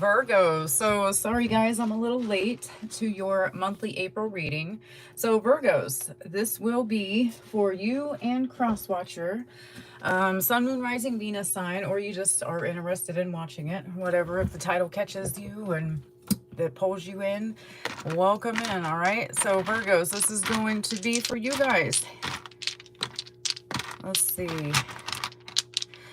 Virgo. So sorry guys, I'm a little late to your monthly April reading. So Virgos, this will be for you and Crosswatcher, Sun, Moon, Rising, Venus sign, or you just are interested in watching it, whatever. If the title catches you and that pulls you in, welcome in. All right. So Virgos, this is going to be for you guys. Let's see.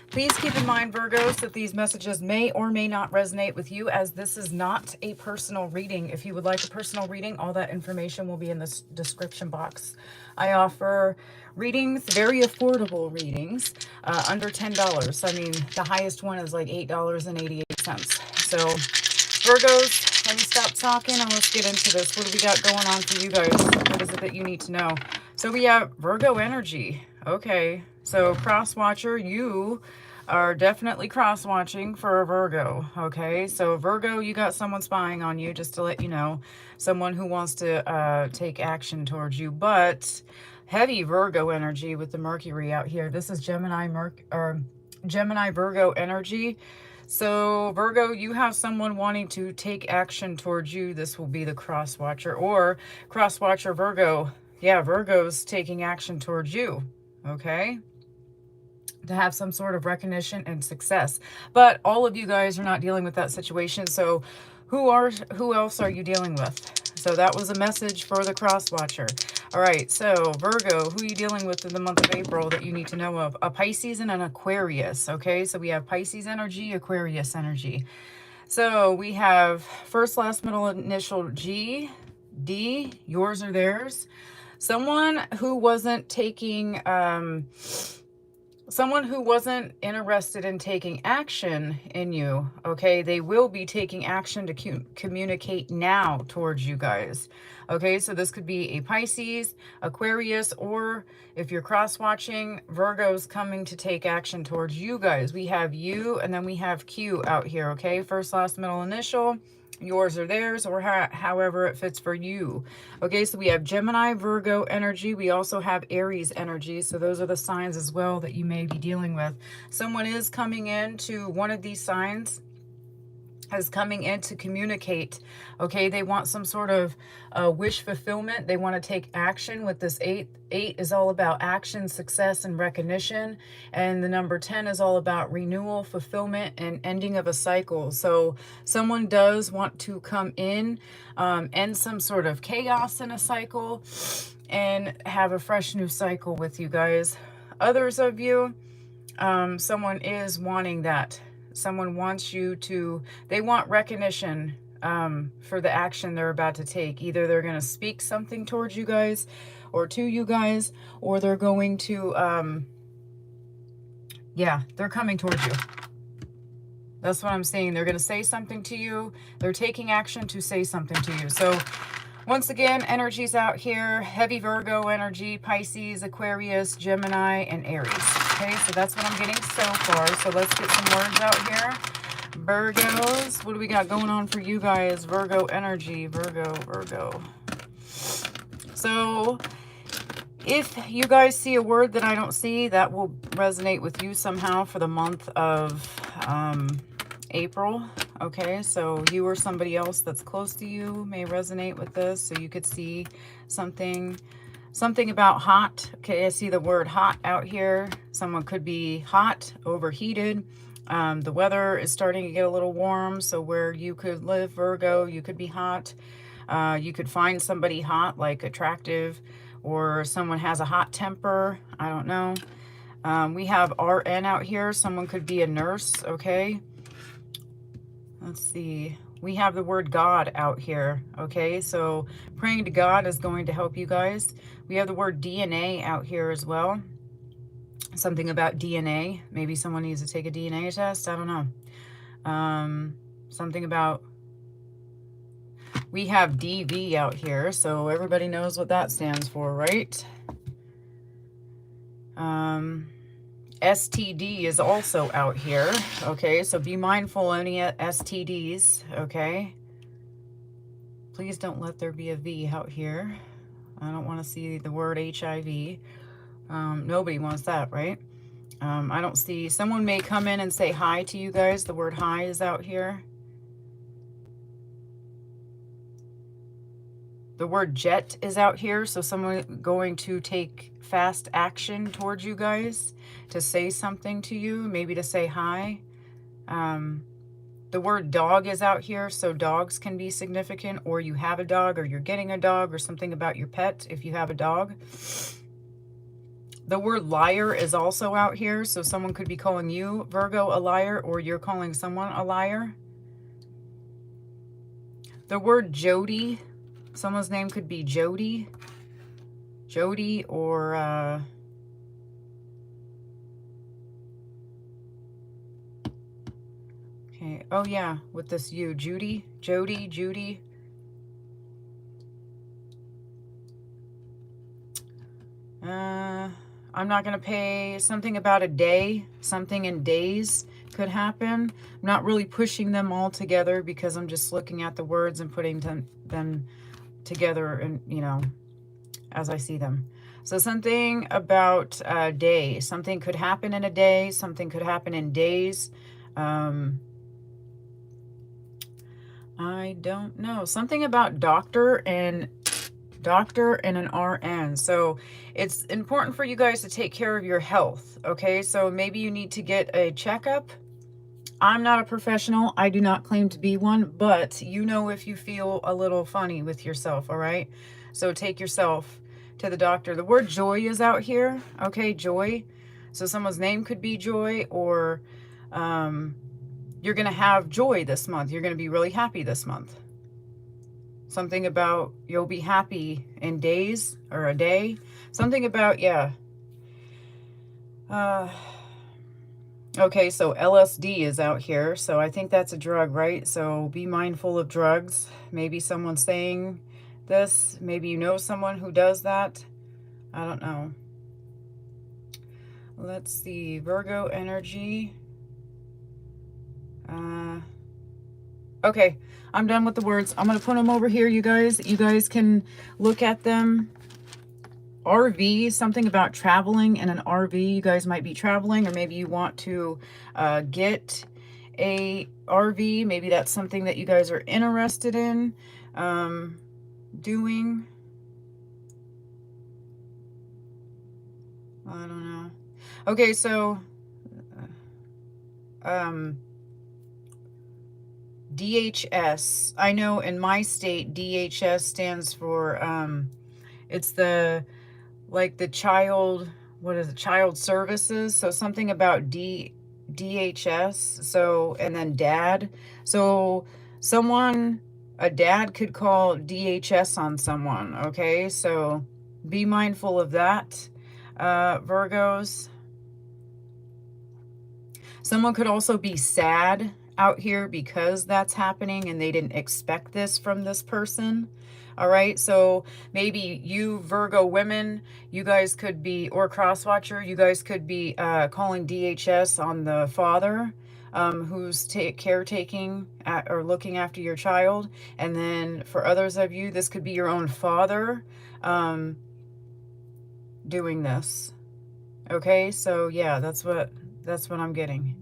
Please keep in mind, Virgos, that these messages may or may not resonate with you, as this is not a personal reading. If you would like a personal reading, all that information will be in the description box. I offer readings, very affordable readings, under $10. I mean, the highest one is like $8.88. So, Virgos, let me stop talking and let's get into this. What do we got going on for you guys? What is it that you need to know? So we have Virgo energy. Okay, so cross-watcher, you are definitely cross-watching for a Virgo, okay? So Virgo, you got someone spying on you, just to let you know. Someone who wants to take action towards you, but heavy Virgo energy with the Mercury out here. This is Gemini Virgo energy. So Virgo, you have someone wanting to take action towards you. This will be the cross-watcher, or cross-watcher Virgo. Yeah, Virgo's taking action towards you, okay? To have some sort of recognition and success. But all of you guys are not dealing with that situation. So who else are you dealing with? So that was a message for the cross-watcher. All right, so Virgo, who are you dealing with in the month of April that you need to know of? A Pisces and an Aquarius, okay? So we have Pisces energy, Aquarius energy. So we have first, last, middle initial G, D, yours or theirs. Someone who wasn't taking, someone who wasn't interested in taking action in you, okay? They will be taking action to communicate now towards you guys, okay? So this could be a Pisces, Aquarius, or if you're cross-watching, Virgo's coming to take action towards you guys. We have you, and then we have Q out here, okay? First, last, middle initial, yours or theirs, or however it fits for you. Okay, so we have Gemini, Virgo energy. We also have Aries energy. So those are the signs as well that you may be dealing with. Someone is coming into one of these signs, is coming in to communicate. Okay, they want some sort of wish fulfillment. They want to take action with this 8. 8 is all about action, success, and recognition. And the number 10 is all about renewal, fulfillment, and ending of a cycle. So someone does want to come in, end some sort of chaos in a cycle, and have a fresh new cycle with you guys. Others of you, someone is wanting that. Someone wants you to, they want recognition for the action they're about to take. Either they're going to speak something towards you guys or to you guys, or they're going to, yeah, they're coming towards you. That's what I'm saying. They're going to say something to you. They're taking action to say something to you. So once again, energies out here, heavy Virgo energy, Pisces, Aquarius, Gemini, and Aries. Okay, so that's what I'm getting so far. So let's get some words out here. Virgos, what do we got going on for you guys? Virgo energy, Virgo. So if you guys see a word that I don't see, that will resonate with you somehow for the month of April. Okay, so you or somebody else that's close to you may resonate with this. So you could see something about hot. Okay, I see the word hot out here. Someone could be hot, overheated. The weather is starting to get a little warm. So where you could live, Virgo, you could be hot. You could find somebody hot, like attractive, or someone has a hot temper. I don't know. We have RN out here. Someone could be a nurse, okay? Let's see. We have the word God out here, okay? So praying to God is going to help you guys. We have the word DNA out here as well. Something about DNA. Maybe someone needs to take a DNA test. I don't know. Something about... We have DV out here, so everybody knows what that stands for, right? STD is also out here, okay? So be mindful any STDs, okay? Please don't let there be a V out here. I don't want to see the word HIV. Nobody wants that, right? I don't see... Someone may come in and say hi to you guys. The word hi is out here. The word jet is out here, so someone going to take fast action towards you guys, to say something to you, maybe to say hi. The word dog is out here, so dogs can be significant, or you have a dog, or you're getting a dog, or something about your pet if you have a dog. The word liar is also out here, so someone could be calling you, Virgo, a liar, or you're calling someone a liar. The word Jody, someone's name could be Jody. Jody, or okay, oh yeah, with this you, Judy, Jody, Judy. I'm not going to pay, something about a day, something in days could happen. I'm not really pushing them all together because I'm just looking at the words and putting them together, and you know, as I see them. So something about a day, something could happen in a day, something could happen in days. I don't know, something about doctor and an RN. So it's important for you guys to take care of your health, okay? So maybe you need to get a checkup. I'm not a professional. I do not claim to be one, but you know if you feel a little funny with yourself, all right? So take yourself to the doctor. The word joy is out here, okay? Joy. So someone's name could be Joy, or you're going to have joy this month. You're going to be really happy this month. Something about you'll be happy in days, or a day. Something about, yeah. Okay, so LSD is out here. So I think that's a drug, right? So be mindful of drugs. Maybe someone's saying this. Maybe you know someone who does that. I don't know. Let's see. Virgo energy. Okay, I'm done with the words. I'm going to put them over here, you guys. You guys can look at them. RV, something about traveling in an RV. You guys might be traveling, or maybe you want to get a RV. Maybe that's something that you guys are interested in doing. I don't know. Okay, so DHS. I know in my state, DHS stands for, it's the, like the child, what is it? Child services. So something about DHS. So, and then dad. So someone, a dad could call DHS on someone. Okay. So be mindful of that, Virgos. Someone could also be sad out here because that's happening and they didn't expect this from this person. All right, so maybe you Virgo women, you guys could be, or crosswatcher, you guys could be calling DHS on the father who's caretaking or looking after your child. And then for others of you, this could be your own father doing this. Okay, so yeah, that's what I'm getting.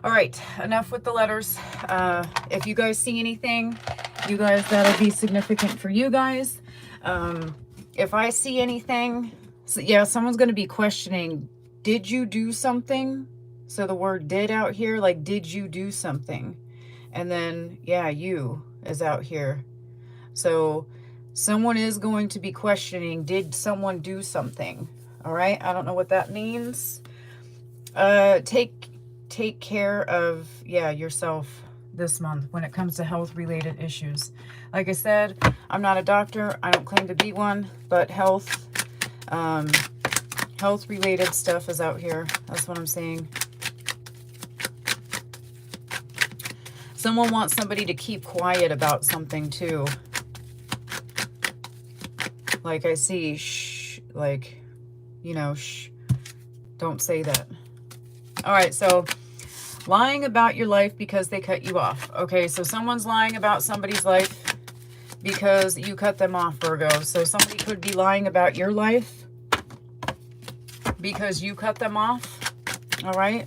All right, enough with the letters. If you guys see anything, you guys, that'll be significant for you guys. If I see anything, so yeah, someone's going to be questioning, did you do something? So the word did out here, like, did you do something? And then, yeah, you is out here. So someone is going to be questioning, did someone do something? All right, I don't know what that means. Take care of, yeah, yourself this month when it comes to health related issues. Like I said, I'm not a doctor. I don't claim to be one, but health related stuff is out here. That's what I'm saying. Someone wants somebody to keep quiet about something too. Like I see, shh, like, you know, shh, don't say that. All right, so lying about your life because they cut you off. Okay, so someone's lying about somebody's life because you cut them off, Virgo. So somebody could be lying about your life because you cut them off. All right,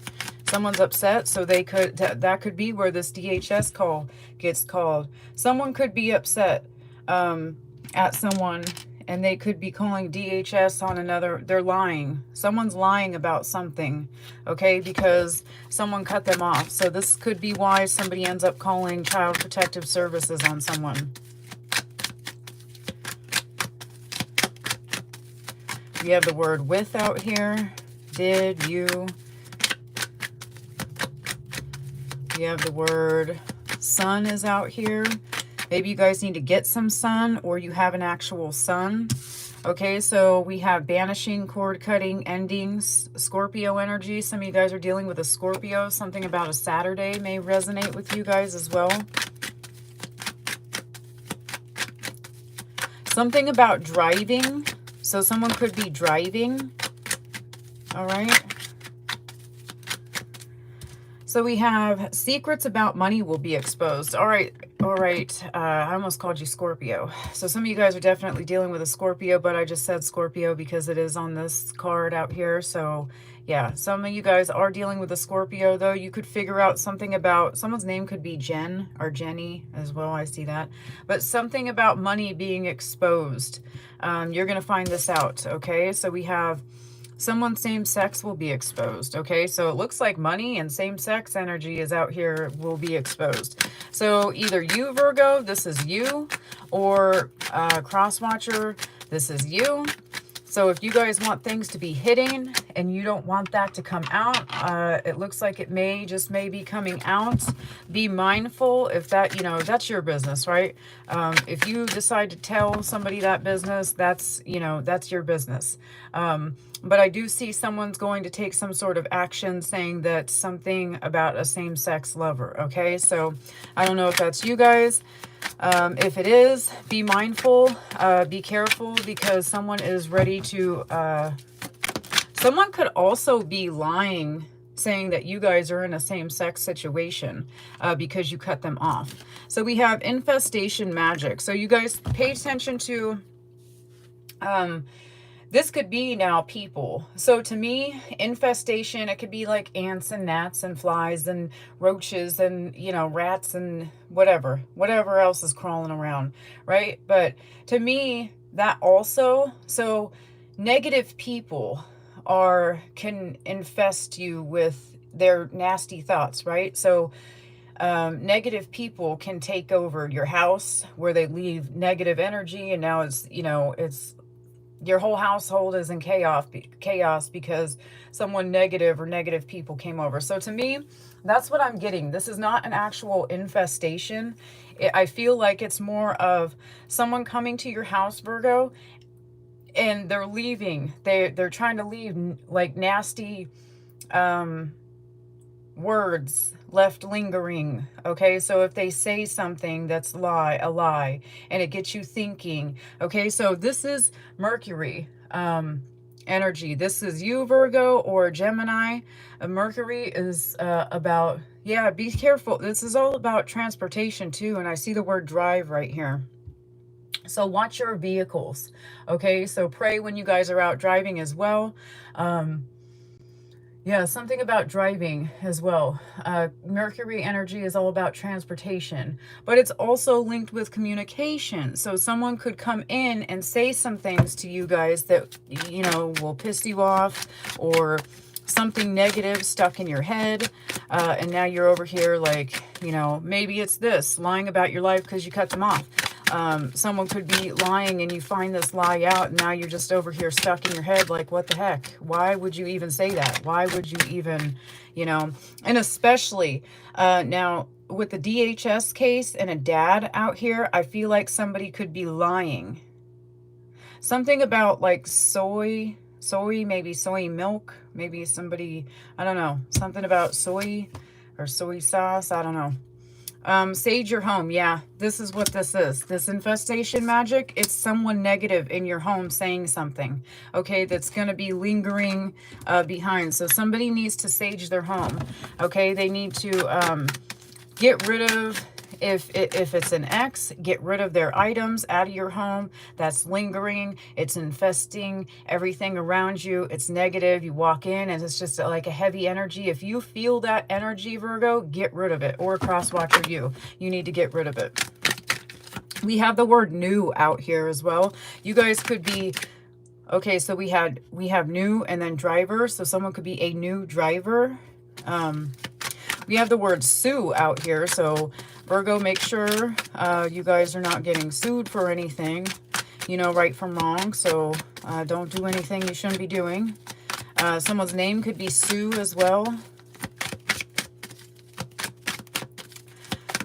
Someone's upset, so they could, that could be where this DHS call gets called. Someone could be upset at someone, and they could be calling DHS on another. They're lying. Someone's lying about something, okay, because someone cut them off. So this could be why somebody ends up calling Child Protective Services on someone. We have the word with out here. Did you? We have the word sun is out here. Maybe you guys need to get some sun, or you have an actual sun. Okay, so we have banishing, cord cutting, endings, Scorpio energy. Some of you guys are dealing with a Scorpio. Something about a Saturday may resonate with you guys as well. Something about driving. So someone could be driving. All right. So we have secrets about money will be exposed. All right. All right. I almost called you Scorpio. So some of you guys are definitely dealing with a Scorpio, but I just said Scorpio because it is on this card out here. So yeah, some of you guys are dealing with a Scorpio, though. You could figure out something about, someone's name could be Jen or Jenny as well. I see that. But something about money being exposed. You're going to find this out. Okay. So we have someone same sex will be exposed. Okay, so it looks like money and same sex energy is out here, will be exposed. So either you, Virgo, this is you, or cross watcher, this is you. So if you guys want things to be hidden and you don't want that to come out, it looks like it may be coming out. Be mindful if that, you know, that's your business, right? If you decide to tell somebody that business, that's, you know, that's your business. But I do see someone's going to take some sort of action saying that something about a same-sex lover, okay? So I don't know if that's you guys. If it is, be mindful, be careful, because someone is ready to, someone could also be lying, saying that you guys are in a same-sex situation because you cut them off. So we have infestation magic. So you guys pay attention to, this could be now people. So to me, infestation, it could be like ants and gnats and flies and roaches and, you know, rats and whatever else is crawling around, right? But to me, that also, so negative people can infest you with their nasty thoughts, right? So negative people can take over your house where they leave negative energy, and now it's, you know, it's, your whole household is in chaos because someone negative or negative people came over. So to me, that's what I'm getting. This is not an actual infestation. I feel like it's more of someone coming to your house, Virgo, and they're leaving. They're trying to leave like nasty words left lingering. Okay, so if they say something that's a lie, and it gets you thinking. Okay, so this is Mercury energy. This is you, Virgo, or Gemini. Mercury is about, yeah, be careful. This is all about transportation too, and I see the word drive right here. So watch your vehicles. Okay, so pray when you guys are out driving as well. Yeah, something about driving as well. Mercury energy is all about transportation, but it's also linked with communication. So someone could come in and say some things to you guys that, you know, will piss you off, or something negative stuck in your head. And now you're over here like, you know, maybe it's this, lying about your life because you cut them off. Someone could be lying and you find this lie out, and now you're just over here stuck in your head like, what the heck? Why would you even say that? Why would you even, you know? And especially now with the DHS case and a dad out here, I feel like somebody could be lying. Something about like soy, maybe soy milk, maybe somebody, I don't know, something about soy or soy sauce, I don't know. Sage your home. Yeah, this is what this is. This infestation magic, it's someone negative in your home saying something, okay, that's going to be lingering behind. So somebody needs to sage their home, okay? They need to get rid of if it's an ex, get rid of their items out of your home. That's lingering. It's infesting everything around you. It's negative. You walk in and it's just like a heavy energy. If you feel that energy, Virgo, get rid of it. Or cross watcher, you need to get rid of it. We have the word new out here as well. You guys could be, okay, so we have new and then driver. So someone could be a new driver. We have the word sue out here. So Virgo, make sure you guys are not getting sued for anything, you know, right from wrong. So don't do anything you shouldn't be doing. Someone's name could be Sue as well.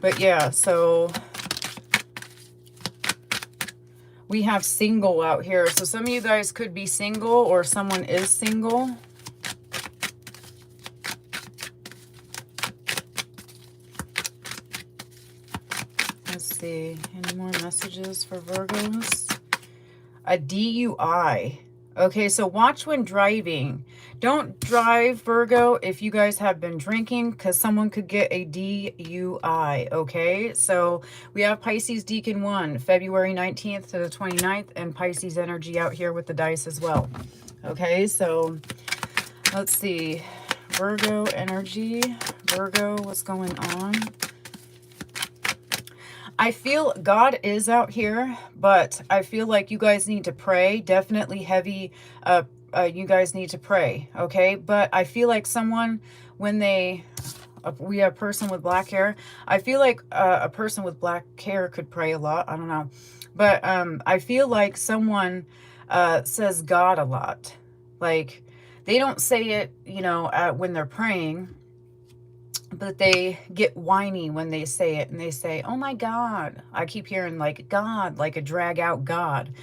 But yeah, so we have single out here. So some of you guys could be single or someone is single. Let's see. Any more messages for Virgos? A DUI. Okay, so watch when driving. Don't drive, Virgo, if you guys have been drinking, because someone could get a DUI, okay? So we have Pisces Deacon 1, February 19th to the 29th, and Pisces energy out here with the dice as well. Okay, so let's see. Virgo energy. Virgo, what's going on? I feel God is out here, but I feel like you guys need to pray. Definitely heavy, you guys need to pray, okay? But I feel like someone, when they, we have a person with black hair. I feel like a person with black hair could pray a lot. I don't know. But I feel like someone says God a lot. Like, they don't say it, you know, when they're praying, but they get whiny when they say it, and they say, oh my God. I keep hearing like God, like a drag out God.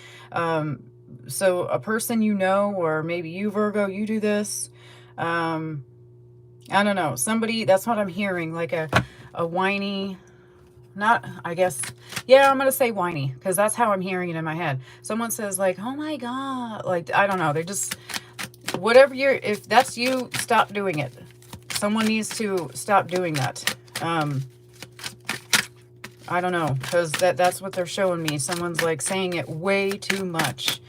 So a person you know, or maybe you, Virgo, you do this. I don't know. Somebody, that's what I'm hearing, like a whiny, not, I guess, yeah, I'm going to say whiny, because that's how I'm hearing it in my head. Someone says like, oh my God, like, I don't know. They just, whatever you're, if that's you, stop doing it. Someone needs to stop doing that. I don't know, because that's what they're showing me. Someone's like saying it way too much.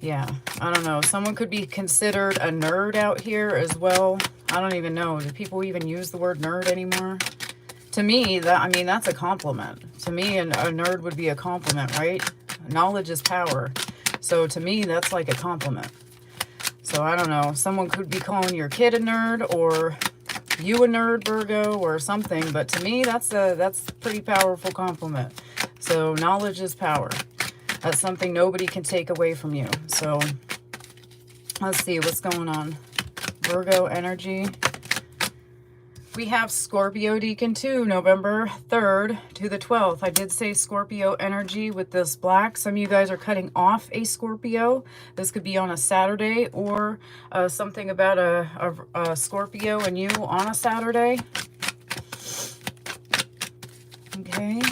Yeah, I don't know. Someone could be considered a nerd out here as well. I don't even know. Do people even use the word nerd anymore? To me, that, I mean, that's a compliment. To me, a nerd would be a compliment, right? Knowledge is power. So to me, that's like a compliment. So I don't know. Someone could be calling your kid a nerd, or you a nerd, Virgo, or something. But to me, that's a pretty powerful compliment. So knowledge is power. That's something nobody can take away from you. So let's see what's going on. Virgo energy. We have Scorpio Deacon 2, November 3rd to the 12th. I did say Scorpio energy with this black. Some of you guys are cutting off a Scorpio. This could be on a Saturday, or something about a Scorpio and you on a Saturday. Okay.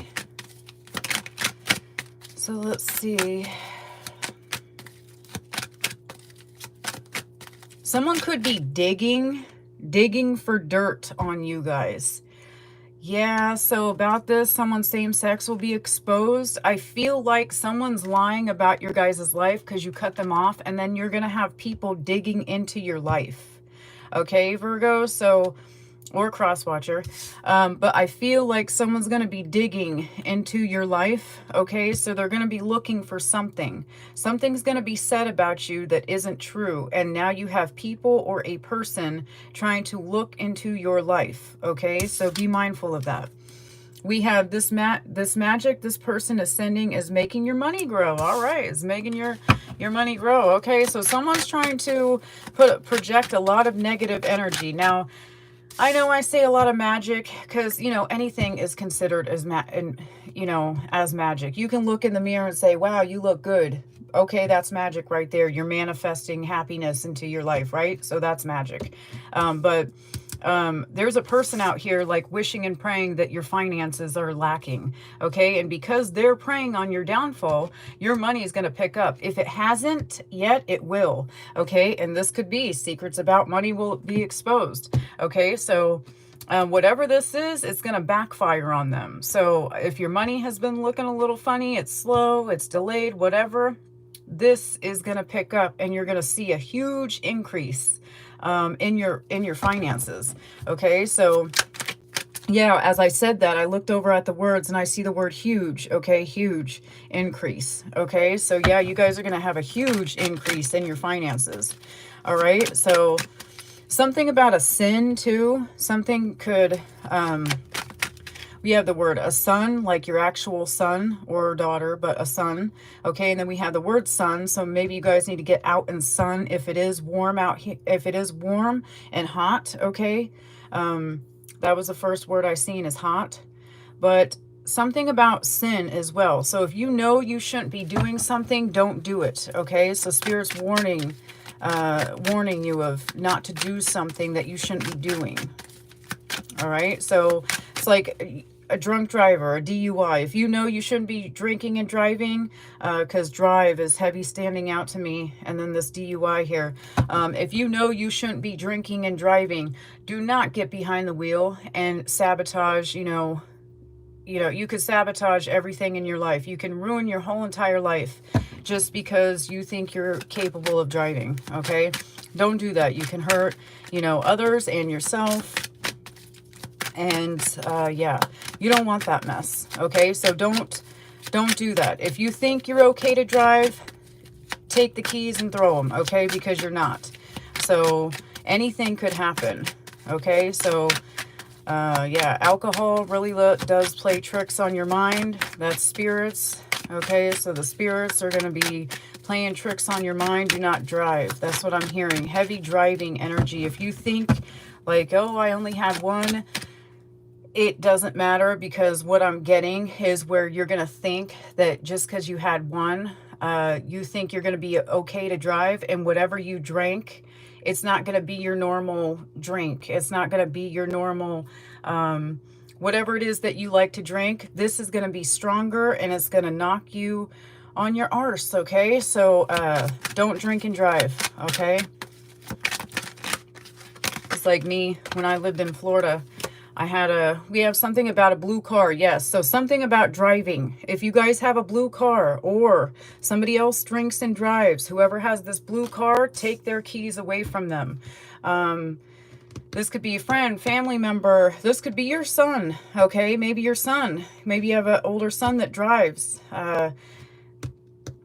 So let's see. Someone could be digging for dirt on you guys. Yeah, so about this, someone's same sex will be exposed. I feel like someone's lying about your guys' life because you cut them off, and then you're going to have people digging into your life. Okay, Virgo? So, or crosswatcher. But I feel like someone's going to be digging into your life. Okay, so they're going to be looking for something. Something's going to be said about you that isn't true. And now you have people or a person trying to look into your life. Okay, so be mindful of that. We have this magic this person is sending is making your money grow. All right, it's making your money grow. Okay, so someone's trying to project a lot of negative energy. Now, I know I say a lot of magic because, you know, anything is considered as as magic. You can look in the mirror and say, wow, you look good. Okay, that's magic right there. You're manifesting happiness into your life, right? So that's magic. But there's a person out here like wishing and praying that your finances are lacking. Okay, and because they're praying on your downfall, your money is going to pick up. If it hasn't yet, it will. Okay, and this could be secrets about money will be exposed. Okay, so Whatever this is, it's going to backfire on them. So if your money has been looking a little funny, it's slow, it's delayed, whatever, this is going to pick up and you're going to see a huge increase in your finances. Okay, so yeah, as I said that, I looked over at the words and I see the word huge. Okay, huge increase. Okay, so yeah, you guys are going to have a huge increase in your finances. All right, so something about a sin too. Something could, we have the word a son, like your actual son or daughter, but a son. Okay, and then we have the word sun. So maybe you guys need to get out in sun if it is warm out here, if it is warm and hot. Okay, that was the first word I seen, is hot. But something about sin as well. So if you know you shouldn't be doing something, don't do it. Okay, so Spirit's warning you of not to do something that you shouldn't be doing. All right, so it's like a drunk driver, a DUI. If you know you shouldn't be drinking and driving, because drive is heavy standing out to me, and then this DUI here. If you know you shouldn't be drinking and driving, do not get behind the wheel and sabotage, you could sabotage everything in your life. You can ruin your whole entire life just because you think you're capable of driving, okay? Don't do that. You can hurt, others and yourself. And yeah, you don't want that mess, okay? So don't do that. If you think you're okay to drive, take the keys and throw them, okay? Because you're not. So anything could happen, okay? So yeah, alcohol really does play tricks on your mind. That's spirits, okay? So the spirits are going to be playing tricks on your mind. Do not drive. That's what I'm hearing. Heavy driving energy. If you think like, oh, I only had one, it doesn't matter, because what I'm getting is where you're going to think that just because you had one, you think you're going to be okay to drive, and whatever you drank, it's not going to be your normal drink. It's not going to be your normal, whatever it is that you like to drink. This is going to be stronger, and it's going to knock you on your arse, okay? So don't drink and drive, okay? It's like me when I lived in Florida. We have something about a blue car. Yes. So something about driving. If you guys have a blue car or somebody else drinks and drives, whoever has this blue car, take their keys away from them. This could be a friend, family member. This could be your son. Okay. Maybe your son. Maybe you have an older son that drives.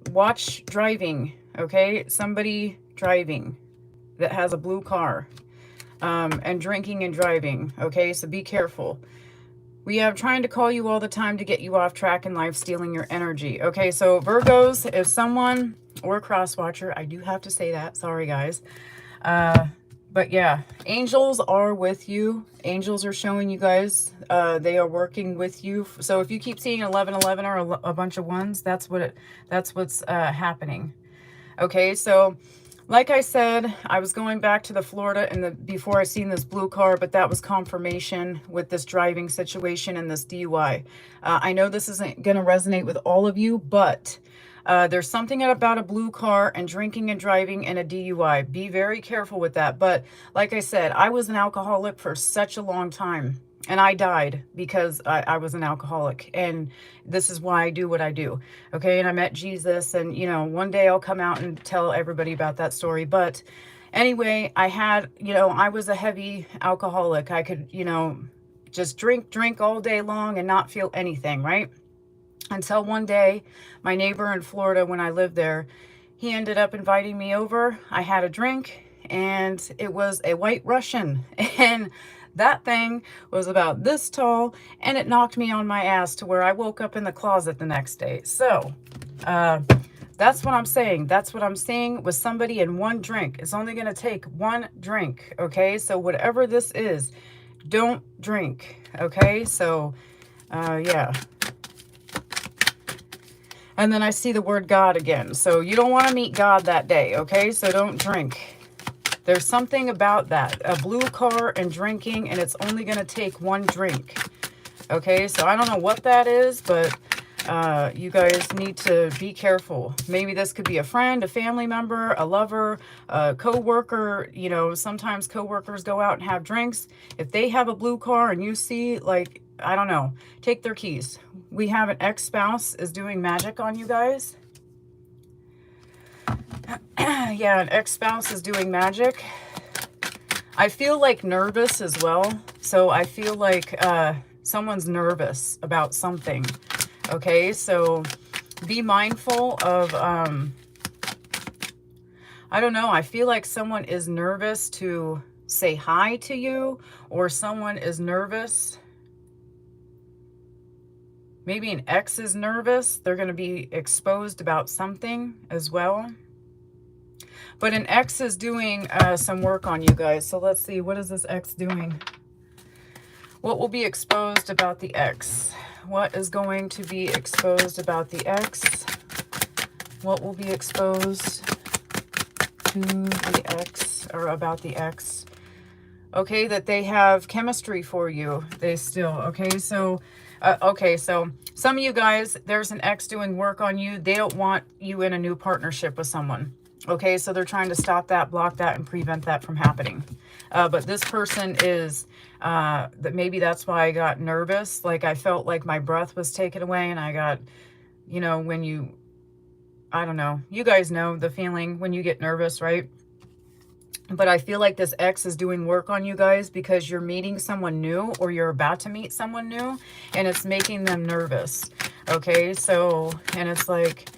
Watch driving. Okay. Somebody driving that has a blue car. And drinking and driving, okay? So be careful. We have trying to call you all the time to get you off track in life, stealing your energy. Okay, so Virgos, if someone, or cross-watcher, I do have to say that, sorry guys. But yeah, angels are with you. Angels are showing you guys, they are working with you. So if you keep seeing 1111 or a bunch of ones, that's what's happening. Okay, so like I said, I was going back to the Florida before I seen this blue car, but that was confirmation with this driving situation and this DUI. I know this isn't going to resonate with all of you, but there's something about a blue car and drinking and driving and a DUI. Be very careful with that. But like I said, I was an alcoholic for such a long time. And I died because I was an alcoholic, and this is why I do what I do. Okay. And I met Jesus, and, one day I'll come out and tell everybody about that story. But anyway, I was a heavy alcoholic. I could, just drink all day long and not feel anything. Right. Until one day, my neighbor in Florida, when I lived there, he ended up inviting me over. I had a drink, and it was a White Russian, and that thing was about this tall, and it knocked me on my ass to where I woke up in the closet the next day. So that's what I'm saying. That's what I'm seeing with somebody in one drink. It's only going to take one drink. Okay. So whatever this is, don't drink. Okay. So yeah. And then I see the word God again. So you don't want to meet God that day. Okay. So don't drink. There's something about that, a blue car and drinking, and it's only going to take one drink. Okay, so I don't know what that is, but You guys need to be careful. Maybe this could be a friend, a family member, a lover, a co-worker. You know, sometimes co-workers go out and have drinks. If they have a blue car and you see, like, I don't know, take their keys. We have an ex-spouse is doing magic on you guys. Yeah, an ex-spouse is doing magic. I feel like nervous as well. So I feel like someone's nervous about something. Okay, so be mindful of, I don't know, I feel like someone is nervous to say hi to you, or someone is nervous. Maybe an ex is nervous. They're going to be exposed about something as well. But an ex is doing some work on you guys. So let's see, what is this ex doing? What will be exposed about the ex? What is going to be exposed about the ex? What will be exposed to the ex, or about the ex? Okay, that they have chemistry for you. They still, okay, so some of you guys, there's an ex doing work on you. They don't want you in a new partnership with someone. Okay, so they're trying to stop that, block that, and prevent that from happening. But this person is, that maybe that's why I got nervous. Like I felt like my breath was taken away, and I got, you know, when you, I don't know, you guys know the feeling when you get nervous, right? But I feel like this ex is doing work on you guys because you're meeting someone new, or you're about to meet someone new, and it's making them nervous. Okay, so, and it's like,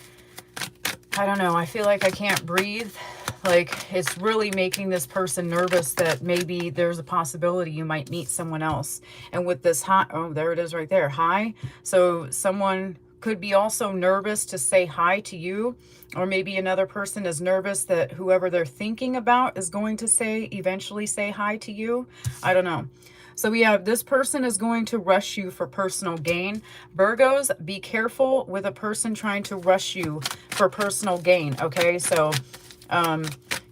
I don't know, I feel like I can't breathe. Like it's really making this person nervous that maybe there's a possibility you might meet someone else. And with this hi, oh, there it is right there, hi. So someone could be also nervous to say hi to you, or maybe another person is nervous that whoever they're thinking about is going to eventually say hi to you. I don't know. So we have this person is going to rush you for personal gain. Virgos, be careful with a person trying to rush you for personal gain. Okay, so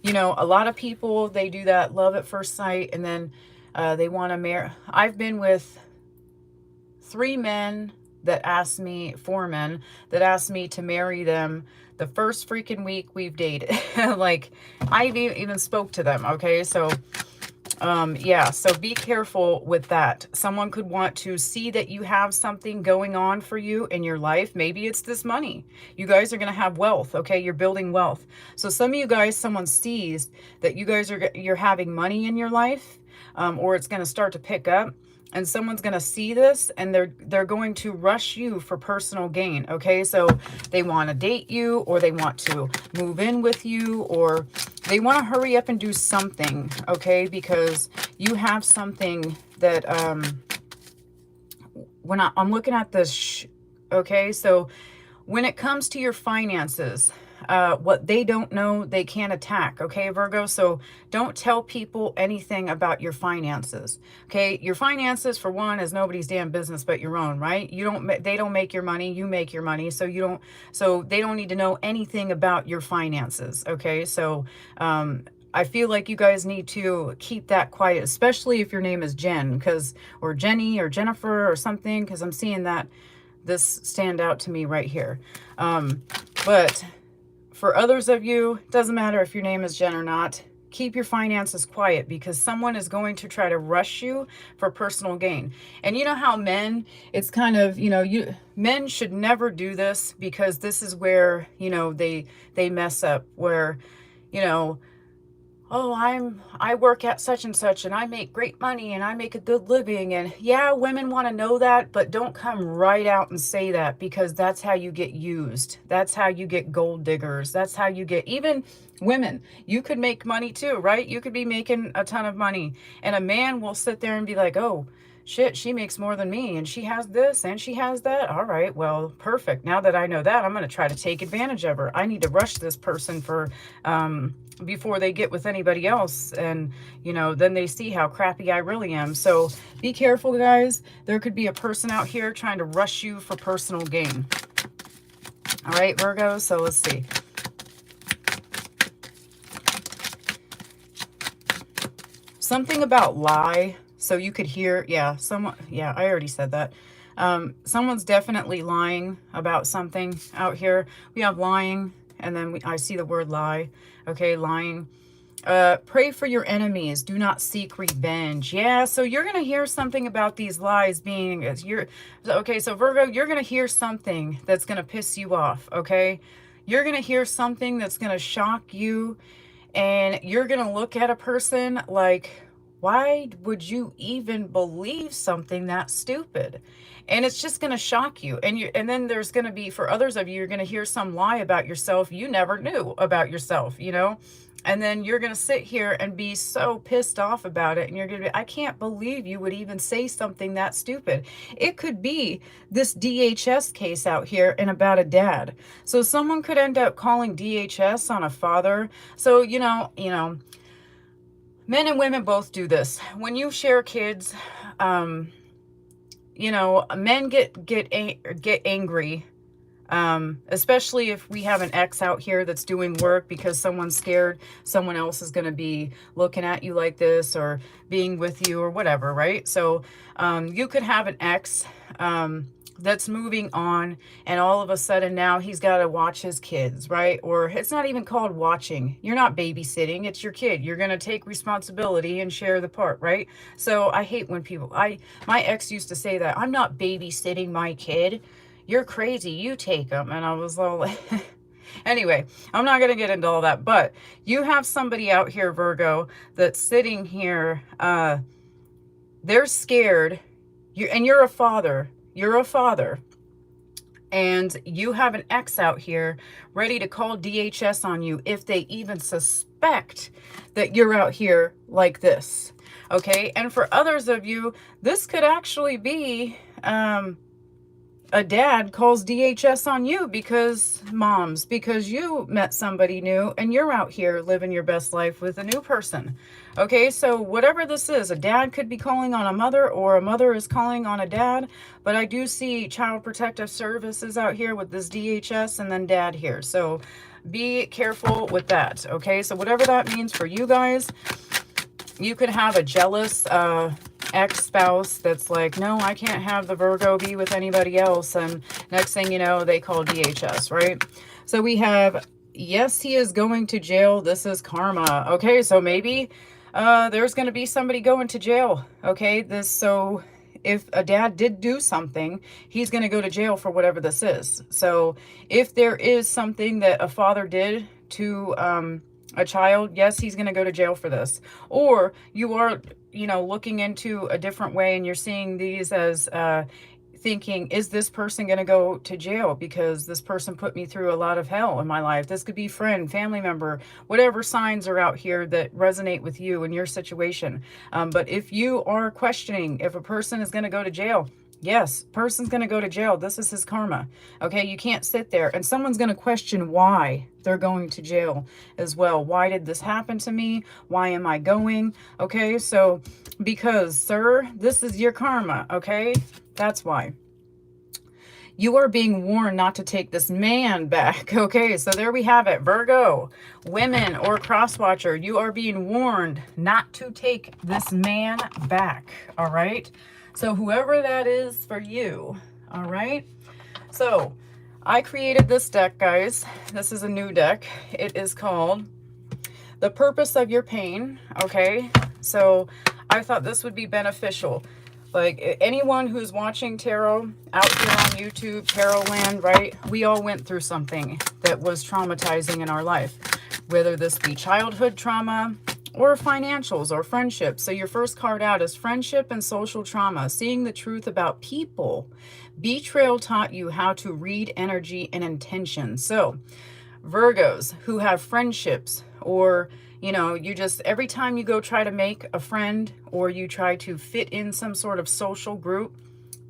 you know, a lot of people, they do that love at first sight, and then they want to marry. I've been with 4 men that asked me to marry them the first freaking week we've dated. Like I even spoke to them. Okay, so yeah, so be careful with that. Someone could want to see that you have something going on for you in your life. Maybe it's this money. You guys are going to have wealth, okay? You're building wealth. So some of you guys, someone sees that you guys you're having money in your life, or it's going to start to pick up. And someone's going to see this, and they're going to rush you for personal gain. Okay, so they want to date you, or they want to move in with you, or they want to hurry up and do something. Okay, because you have something that when I'm looking at this, okay, so when it comes to your finances, what they don't know, they can't attack. Okay, Virgo? So don't tell people anything about your finances. Okay, your finances, for one, is nobody's damn business but your own, right? They don't make your money, you make your money. So they don't need to know anything about your finances. Okay, so I feel like you guys need to keep that quiet, especially if your name is Jen, or Jenny, or Jennifer, or something, because I'm seeing that this stand out to me right here. But for others of you, doesn't matter if your name is Jen or not, keep your finances quiet, because someone is going to try to rush you for personal gain. And you know how men, it's kind of, you know, men should never do this, because this is where, you know, they mess up, where, you know, oh, I work at such and such, and I make great money, and I make a good living. And yeah, women want to know that, but don't come right out and say that, because that's how you get used. That's how you get gold diggers. That's how you get, even women, you could make money too, right? You could be making a ton of money, and a man will sit there and be like, oh, shit, she makes more than me, and she has this, and she has that. All right, well, perfect. Now that I know that, I'm going to try to take advantage of her. I need to rush this person for, before they get with anybody else, and, you know, then they see how crappy I really am. So be careful, guys. There could be a person out here trying to rush you for personal gain. All right, Virgo, so let's see. Something about lie. So you could hear, yeah, I already said that. Someone's definitely lying about something out here. We have lying, and then I see the word lie. Okay, lying. Pray for your enemies. Do not seek revenge. Yeah, so you're going to hear something about these lies being... Okay, so Virgo, you're going to hear something that's going to piss you off, okay? You're going to hear something that's going to shock you, and you're going to look at a person like, why would you even believe something that stupid? And it's just going to shock you. And then there's going to be, for others of you, you're going to hear some lie about yourself you never knew about yourself, you know? And then you're going to sit here and be so pissed off about it. And you're going to be, I can't believe you would even say something that stupid. It could be this DHS case out here and about a dad. So someone could end up calling DHS on a father. So, you know, men and women both do this. When you share kids, you know, men get angry, especially if we have an ex out here that's doing work because someone's scared someone else is going to be looking at you like this or being with you or whatever, right? So you could have an ex that's moving on, and all of a sudden now he's got to watch his kids, right? Or it's not even called watching. You're not babysitting. It's your kid. You're going to take responsibility and share the part, right? So I hate when people, my ex used to say that, I'm not babysitting my kid. You're crazy. You take them. And I was all like, anyway, I'm not going to get into all that, but you have somebody out here, Virgo, that's sitting here. They're scared. You're a father. You're a father, and you have an ex out here ready to call DHS on you if they even suspect that you're out here like this, okay? And for others of you, this could actually be a dad calls DHS on you because you met somebody new and you're out here living your best life with a new person. Okay, so whatever this is, a dad could be calling on a mother, or a mother is calling on a dad, but I do see Child Protective Services out here with this DHS and then dad here. So be careful with that, okay? So whatever that means for you guys, you could have a jealous ex-spouse that's like, no, I can't have the Virgo be with anybody else, and next thing you know, they call DHS, right? So we have, yes, he is going to jail. This is karma. Okay, so maybe there's going to be somebody going to jail. Okay, so if a dad did do something, he's going to go to jail for whatever this is. So if there is something that a father did to a child, yes, he's going to go to jail for this. Or you are, you know, looking into a different way, and you're seeing these as thinking, is this person going to go to jail because this person put me through a lot of hell in my life? This could be friend, family member, whatever signs are out here that resonate with you in your situation. But if you are questioning if a person is going to go to jail, yes, person's going to go to jail. This is his karma. Okay, you can't sit there, and someone's going to question why they're going to jail as well. Why did this happen to me? Why am I going? Okay, so because, sir, this is your karma, okay? That's why. You are being warned not to take this man back. Okay, so there we have it. Virgo, women, or cross-watcher, you are being warned not to take this man back, all right? So whoever that is for you, all right? So I created this deck, guys. This is a new deck. It is called The Purpose of Your Pain, okay? So I thought this would be beneficial. Like anyone who's watching tarot out here on YouTube, Tarot Land, right? We all went through something that was traumatizing in our life, whether this be childhood trauma or financials or friendships. So your first card out is friendship and social trauma, seeing the truth about people. Betrayal taught you how to read energy and intention. So Virgos who have friendships, or you know, you just, every time you go try to make a friend or you try to fit in some sort of social group,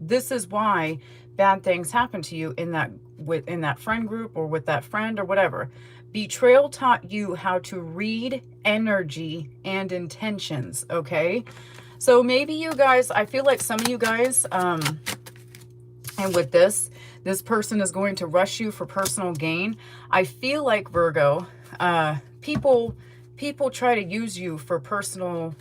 this is why bad things happen to you in that friend group or with that friend or whatever. Betrayal taught you how to read energy and intentions, okay? So maybe you guys, I feel like some of you guys, and with this person is going to rush you for personal gain. I feel like, Virgo, people try to use you for personal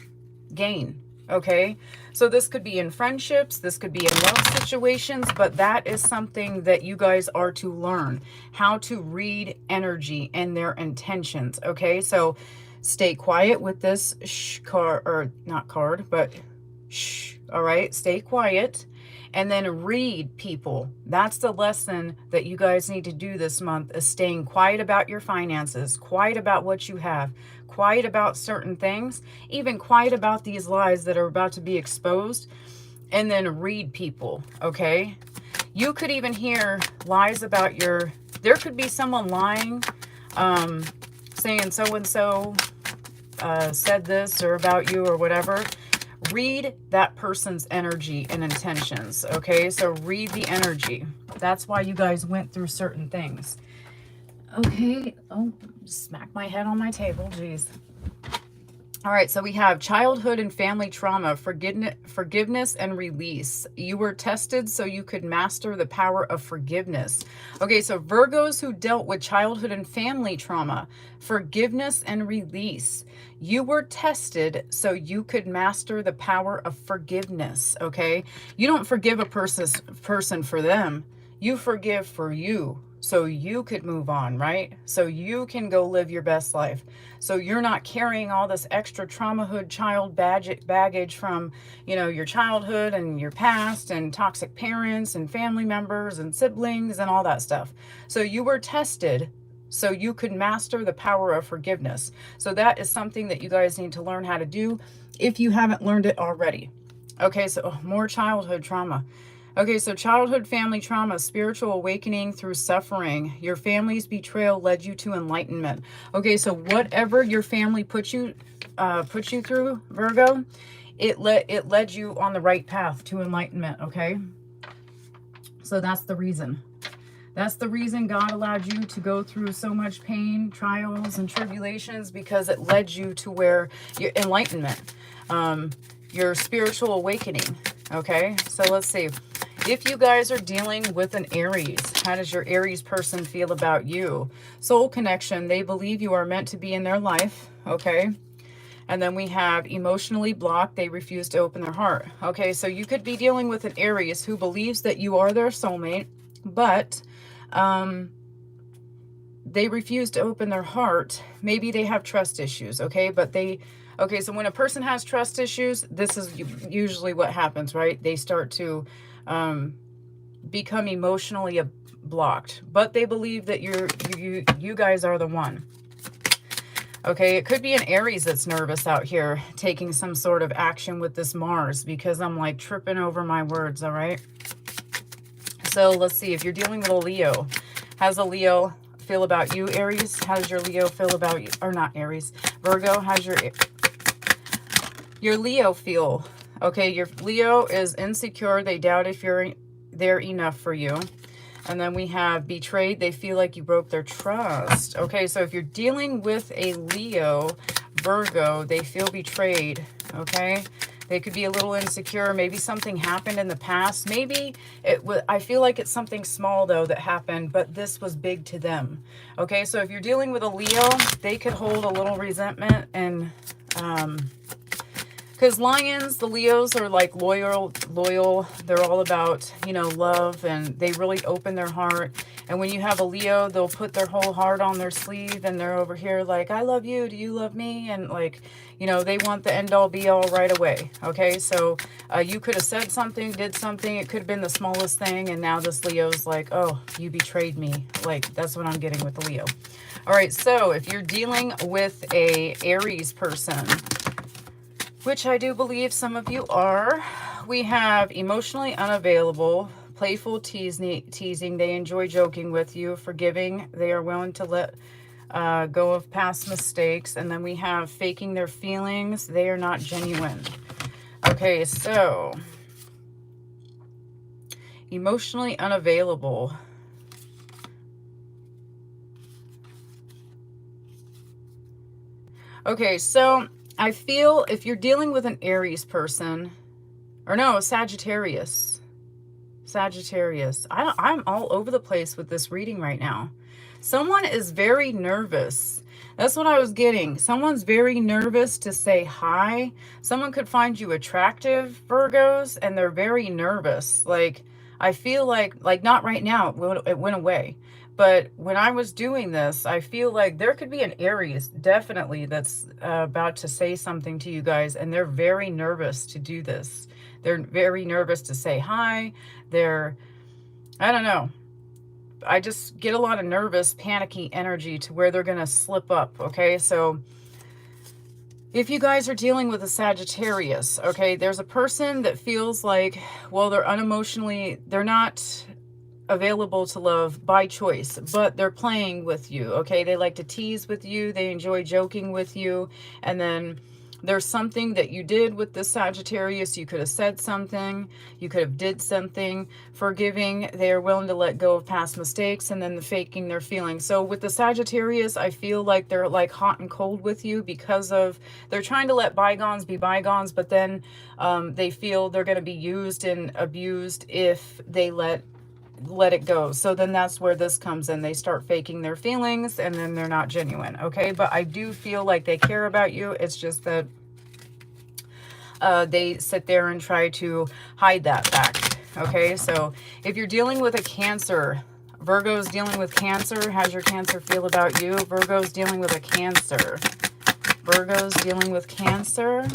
gain, Okay, so this could be in friendships, this could be in love situations, but that is something that you guys are to learn, how to read energy and their intentions. Okay, so stay quiet with this card, or not card, but shh. All right, stay quiet. And then read people. That's the lesson that you guys need to do this month, is staying quiet about your finances, quiet about what you have, quiet about certain things, even quiet about these lies that are about to be exposed, and then read people, okay? You could even hear lies about there could be someone lying, saying so-and-so said this or about you or whatever. Read that person's energy and intentions, okay? So read the energy. That's why you guys went through certain things. Okay. Oh, smack my head on my table. Jeez. All right, so we have childhood and family trauma, forgiveness and release. You were tested so you could master the power of forgiveness. Okay, so Virgos who dealt with childhood and family trauma, forgiveness and release. You were tested so you could master the power of forgiveness, okay? You don't forgive a person for them. You forgive for you, so you could move on, right? So you can go live your best life. So you're not carrying all this extra traumahood child baggage from, you know, your childhood and your past and toxic parents and family members and siblings and all that stuff. So you were tested so you could master the power of forgiveness. So that is something that you guys need to learn how to do if you haven't learned it already. Okay, so more childhood trauma. Okay, so childhood family trauma, spiritual awakening through suffering. Your family's betrayal led you to enlightenment. Okay, so whatever your family put you through, Virgo, it led you on the right path to enlightenment, okay? So that's the reason. That's the reason God allowed you to go through so much pain, trials, and tribulations, because it led you to where your enlightenment, your spiritual awakening, okay? So let's see. If you guys are dealing with an Aries, how does your Aries person feel about you? Soul connection, they believe you are meant to be in their life, okay? And then we have emotionally blocked, they refuse to open their heart. Okay, so you could be dealing with an Aries who believes that you are their soulmate, but they refuse to open their heart. Maybe they have trust issues, okay? But okay, so when a person has trust issues, this is usually what happens, right? They start to become emotionally blocked, but they believe that you guys are the one. Okay, it could be an Aries that's nervous out here taking some sort of action with this Mars, because I'm like tripping over my words, all right? So let's see, if you're dealing with a Leo, how's a Leo feel about you, Aries? How does your Leo feel about you? Or not Aries, Virgo, how's your Leo feel? Okay, your Leo is insecure. They doubt if they're enough for you. And then we have betrayed. They feel like you broke their trust. Okay, so if you're dealing with a Leo, Virgo, they feel betrayed, okay? They could be a little insecure. Maybe something happened in the past. Maybe I feel like it's something small, though, that happened, but this was big to them. Okay, so if you're dealing with a Leo, they could hold a little resentment and... because lions, the Leos are like loyal. They're all about, you know, love, and they really open their heart. And when you have a Leo, they'll put their whole heart on their sleeve, and they're over here like, I love you. Do you love me? And like, you know, they want the end all be all right away. Okay, so you could have said something, did something. It could have been the smallest thing. And now this Leo's like, oh, you betrayed me. Like, that's what I'm getting with the Leo. All right, so if you're dealing with a Aries person, which I do believe some of you are, we have emotionally unavailable, playful teasing. They enjoy joking with you, forgiving. They are willing to let go of past mistakes. And then we have faking their feelings. They are not genuine. Okay, so emotionally unavailable. Okay, so I feel if you're dealing with an Aries person, or no, Sagittarius. I'm all over the place with this reading right now. Someone is very nervous. That's what I was getting. Someone's very nervous to say hi. Someone could find you attractive, Virgos, and they're very nervous. Like, I feel like not right now, it went away. But when I was doing this, I feel like there could be an Aries, definitely, that's about to say something to you guys, and they're very nervous to do this. They're very nervous to say hi. I don't know. I just get a lot of nervous, panicky energy to where they're going to slip up, okay? So if you guys are dealing with a Sagittarius, okay, there's a person that feels like, well, they're not available to love by choice, but they're playing with you, okay? They like to tease with you. They enjoy joking with you. And then there's something that you did with the Sagittarius. You could have said something. You could have did something forgiving. They are willing to let go of past mistakes, and then the faking their feelings. So with the Sagittarius, I feel like they're like hot and cold with you because of they're trying to let bygones be bygones, but then they feel they're going to be used and abused if they let it go. So then that's where this comes in. They start faking their feelings, and then they're not genuine, okay? But I do feel like they care about you. It's just that they sit there and try to hide that fact, okay? So if you're dealing with a Cancer, Virgo's dealing with Cancer. How's your Cancer feel about you? Virgo's dealing with a Cancer. Virgo's dealing with Cancer.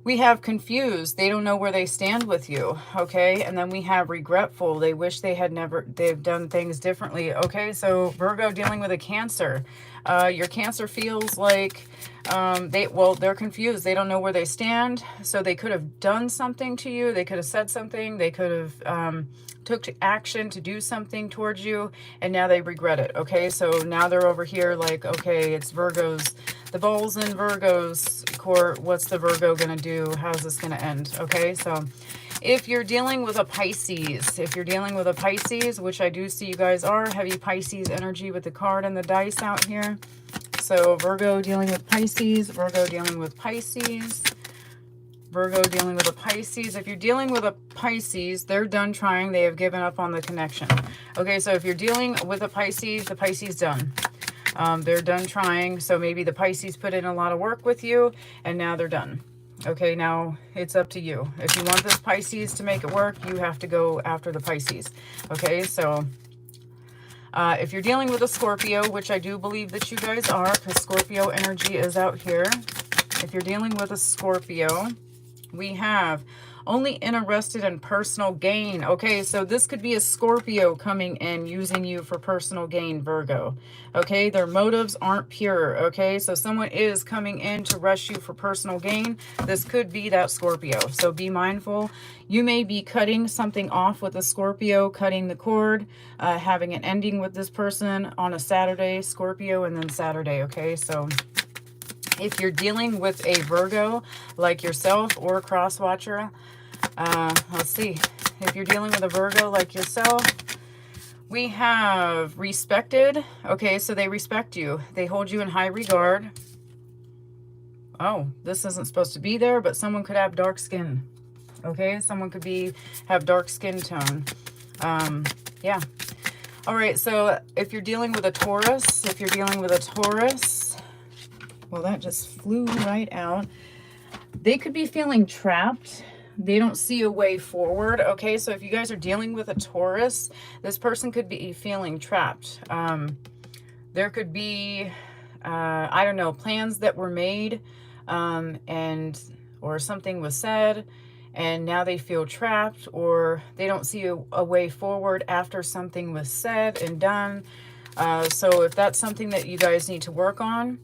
We have confused. They don't know where they stand with you, okay? And then we have regretful. They wish they've done things differently, okay? So Virgo dealing with a Cancer. Your Cancer feels like they're confused. They don't know where they stand. So they could have done something to you. They could have said something. They could have took action to do something towards you, and now they regret it, okay? So now they're over here like, okay, it's the ball's in Virgo's court. What's the Virgo gonna do? How's this gonna end? Okay, so if you're dealing with a Pisces, which I do see you guys are, heavy Pisces energy with the card and the dice out here. So Virgo dealing with Pisces, Virgo dealing with Pisces, Virgo dealing with a Pisces. If you're dealing with a Pisces, they're done trying. They have given up on the connection. Okay, so if you're dealing with a Pisces, the Pisces done. They're done trying. So maybe the Pisces put in a lot of work with you, and now they're done. Okay, now it's up to you. If you want this Pisces to make it work, you have to go after the Pisces. Okay, so if you're dealing with a Scorpio, which I do believe that you guys are, because Scorpio energy is out here. If you're dealing with a Scorpio, we have only interested in personal gain. Okay, so this could be a Scorpio coming in using you for personal gain, Virgo. Okay, their motives aren't pure. Okay, so someone is coming in to rush you for personal gain. This could be that Scorpio, so be mindful. You may be cutting something off with a Scorpio, cutting the cord, having an ending with this person on a Saturday, Scorpio, and then Saturday. Okay, so if you're dealing with a Virgo like yourself or a cross watcher, let's see. If you're dealing with a Virgo like yourself, we have respected. Okay, so they respect you. They hold you in high regard. Oh, this isn't supposed to be there, but someone could have dark skin. Okay, someone could have dark skin tone. Yeah. All right, so if you're dealing with a Taurus, well, that just flew right out. They could be feeling trapped. They don't see a way forward. Okay, so if you guys are dealing with a Taurus, this person could be feeling trapped. There could be, I don't know, plans that were made or something was said, and now they feel trapped, or they don't see a way forward after something was said and done. So if that's something that you guys need to work on,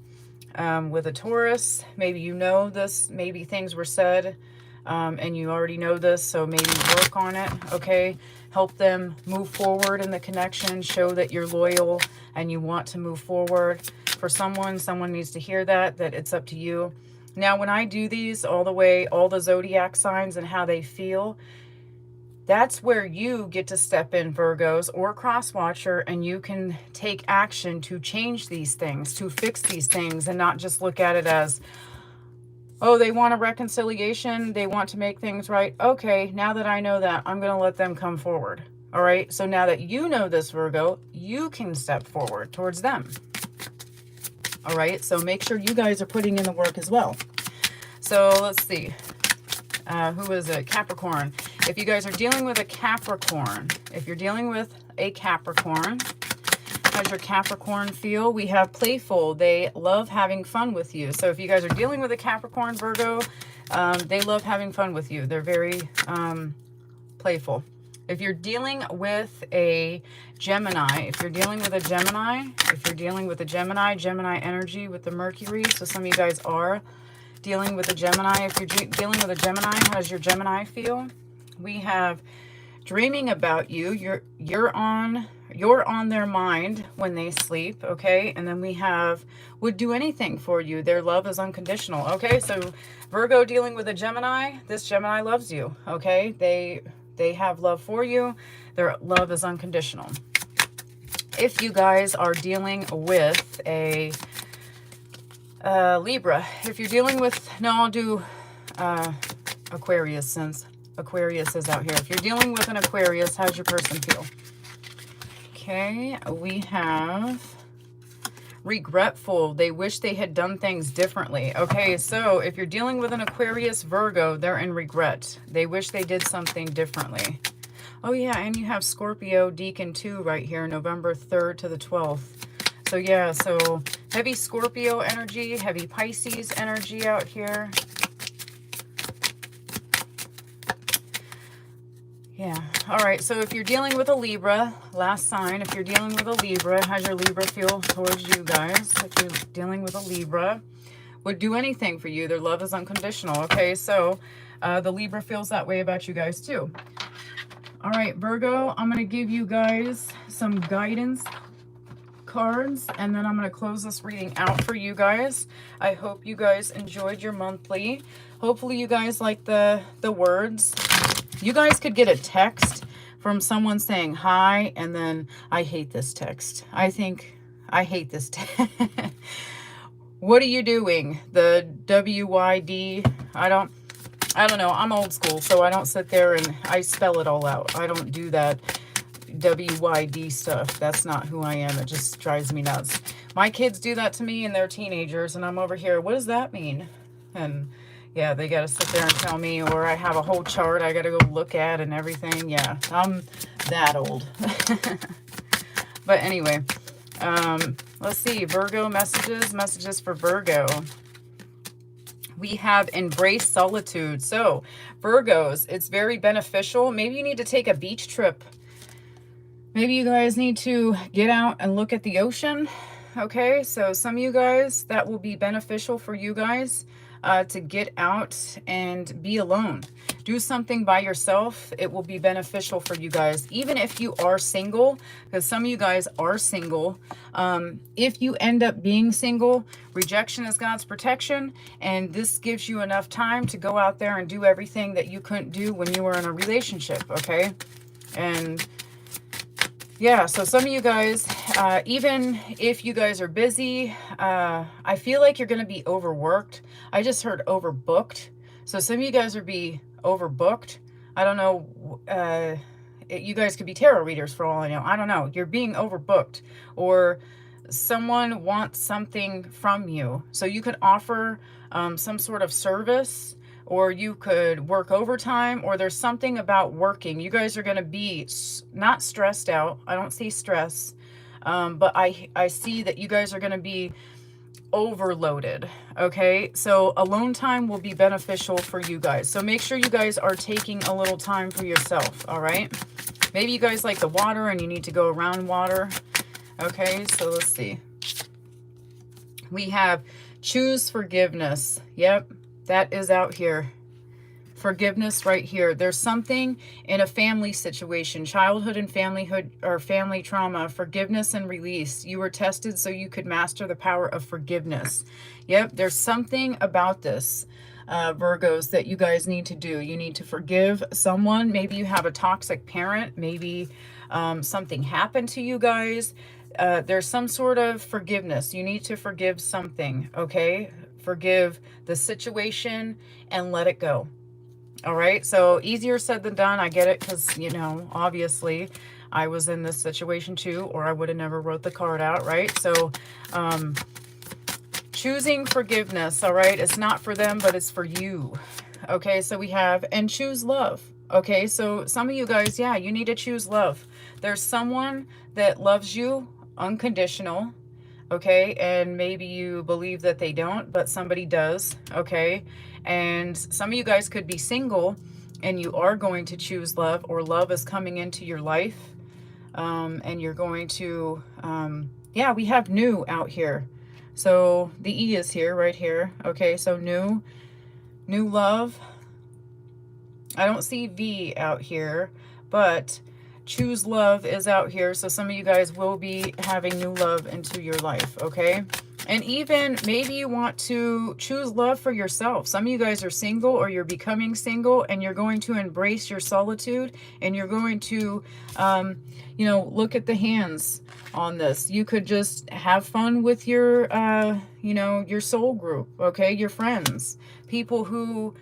with a Taurus, maybe you know this, maybe things were said and you already know this, so maybe work on it, okay? Help them move forward in the connection, show that you're loyal and you want to move forward. For someone needs to hear that it's up to you. Now, when I do these all the zodiac signs and how they feel, that's where you get to step in, Virgos or cross-watcher, and you can take action to change these things, to fix these things, and not just look at it as, oh, they want a reconciliation, they want to make things right. Okay, now that I know that, I'm going to let them come forward. All right, so now that you know this, Virgo, you can step forward towards them. All right, so make sure you guys are putting in the work as well. So let's see. Who is it? Capricorn. If you guys are dealing with a Capricorn, if you're dealing with a Capricorn, how's your Capricorn feel? We have playful. They love having fun with you. So if you guys are dealing with a Capricorn, Virgo, they love having fun with you. They're very playful. If you're dealing with a Gemini, Gemini energy with the Mercury. So some of you guys are dealing with a Gemini. If you're dealing with a Gemini, how does your Gemini feel? We have dreaming about you. You're on their mind when they sleep, okay? And then we have would do anything for you. Their love is unconditional, okay? So Virgo dealing with a Gemini, this Gemini loves you, okay? They have love for you. Their love is unconditional. If you guys are dealing with a Libra, if you're dealing with, no, I'll do Aquarius since Aquarius is out here. If you're dealing with an Aquarius, how's your person feel? Okay, we have regretful. They wish they had done things differently. Okay, so if you're dealing with an Aquarius Virgo, they're in regret. They wish they did something differently. Oh yeah, and you have Scorpio Deacon 2 right here, November 3rd to the 12th. So yeah, so heavy Scorpio energy, heavy Pisces energy out here. Yeah. All right. So if you're dealing with a Libra, last sign, if you're dealing with a Libra, how's your Libra feel towards you guys? If you're dealing with a Libra, would do anything for you. Their love is unconditional. Okay. So the Libra feels that way about you guys too. All right, Virgo, I'm going to give you guys some guidance cards, and then I'm going to close this reading out for you guys. I hope you guys enjoyed your monthly. Hopefully you guys like the words. You guys could get a text from someone saying hi, and then I hate this text. I hate this text. What are you doing? The WYD. I don't know. I'm old school, so I don't sit there and I spell it all out. I don't do that WYD stuff. That's not who I am. It just drives me nuts. My kids do that to me and they're teenagers, and I'm over here, what does that mean? And yeah, they got to sit there and tell me, or I have a whole chart I got to go look at and everything. Yeah, I'm that old. But anyway, let's see. Virgo messages for Virgo. We have embrace solitude. So Virgos, it's very beneficial. Maybe you need to take a beach trip. Maybe you guys need to get out and look at the ocean. Okay, so some of you guys, that will be beneficial for you guys to get out and be alone. Do something by yourself. It will be beneficial for you guys, even if you are single, because some of you guys are single. If you end up being single, rejection is God's protection, and this gives you enough time to go out there and do everything that you couldn't do when you were in a relationship, okay? And yeah, so some of you guys, even if you guys are busy, I feel like you're going to be overworked. I just heard overbooked. So some of you guys are be overbooked. I don't know. You guys could be tarot readers for all I know. I don't know. You're being overbooked, or someone wants something from you. So you could offer some sort of service, or you could work overtime, or there's something about working. You guys are going to be not stressed out. I don't see stress, but I see that you guys are going to be overloaded. Okay, so alone time will be beneficial for you guys. So make sure you guys are taking a little time for yourself. All right, maybe you guys like the water and you need to go around water. Okay, so let's see. We have choose forgiveness. Yep, that is out here. Forgiveness right here. There's something in a family situation, childhood and familyhood, or family trauma, forgiveness and release. You were tested so you could master the power of forgiveness. Yep, there's something about this, Virgos, that you guys need to do. You need to forgive someone. Maybe you have a toxic parent. Maybe something happened to you guys. There's some sort of forgiveness. You need to forgive something, okay? Forgive the situation and let it go. All right, so easier said than done. I get it, because, you know, obviously I was in this situation too, or I would have never wrote the card out, right? So choosing forgiveness, all right? It's not for them, but it's for you. Okay, so we have, and choose love. Okay, so some of you guys, yeah, you need to choose love. There's someone that loves you unconditional, okay? And maybe you believe that they don't, but somebody does, okay? And some of you guys could be single and you are going to choose love, or love is coming into your life. And you're going to, yeah, we have new out here. So the E is here, right here. Okay, so new love. I don't see V out here, but choose love is out here. So some of you guys will be having new love into your life, okay? And even maybe you want to choose love for yourself. Some of you guys are single, or you're becoming single, and you're going to embrace your solitude, and you're going to, you know, look at the hands on this. You could just have fun with your, you know, your soul group, okay? Your friends, people who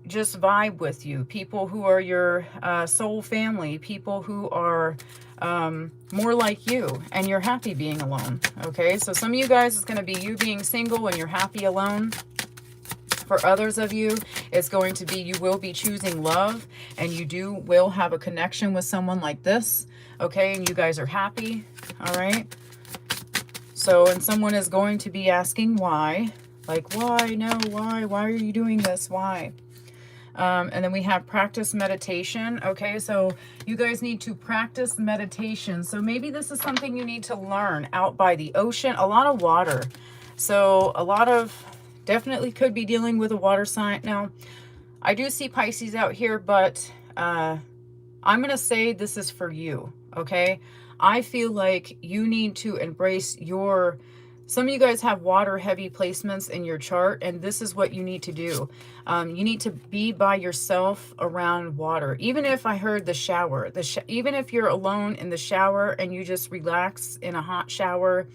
just vibe with you, people who are your soul family, people who are more like you, and you're happy being alone. Okay, so some of you guys, it's going to be you being single and you're happy alone. For others of you, it's going to be you will be choosing love, and you will have a connection with someone like this. Okay, and you guys are happy. All right, so, and someone is going to be asking why, like, why? No, why are you doing this? Why? And then we have practice meditation. Okay, so you guys need to practice meditation. So maybe this is something you need to learn out by the ocean. A lot of water. So a lot of, definitely could be dealing with a water sign. Now, I do see Pisces out here, but I'm going to say this is for you. Okay, I feel like you need to embrace your, some of you guys have water heavy placements in your chart, and this is what you need to do. You need to be by yourself around water. Even if I heard the shower, even if you're alone in the shower and you just relax in a hot shower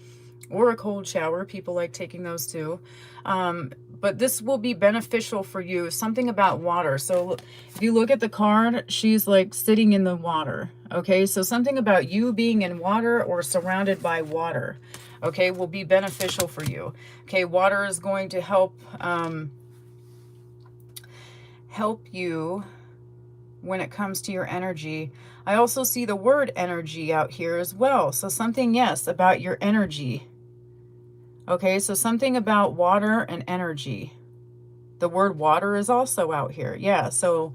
or a cold shower, people like taking those too. But this will be beneficial for you. Something about water. So if you look at the card, she's like sitting in the water. Okay, so something about you being in water or surrounded by water, okay, will be beneficial for you. Okay, water is going to help help you when it comes to your energy. I also see the word energy out here as well. So something, yes, about your energy. Okay, so something about water and energy. The word water is also out here. Yeah, so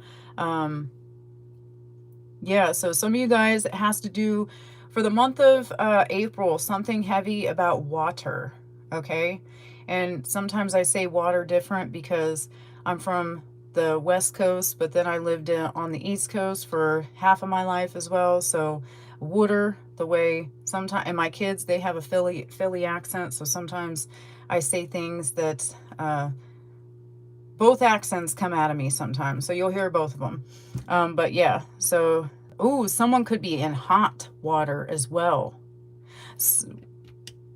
yeah, so some of you guys, it has to do for the month of April, something heavy about water. Okay, and sometimes I say water different because I'm from the West Coast, but then I lived on the East Coast for half of my life as well. So water, the way sometimes, and my kids, they have a Philly accent, so sometimes I say things that both accents come out of me sometimes, so you'll hear both of them. But yeah, so, ooh, someone could be in hot water as well.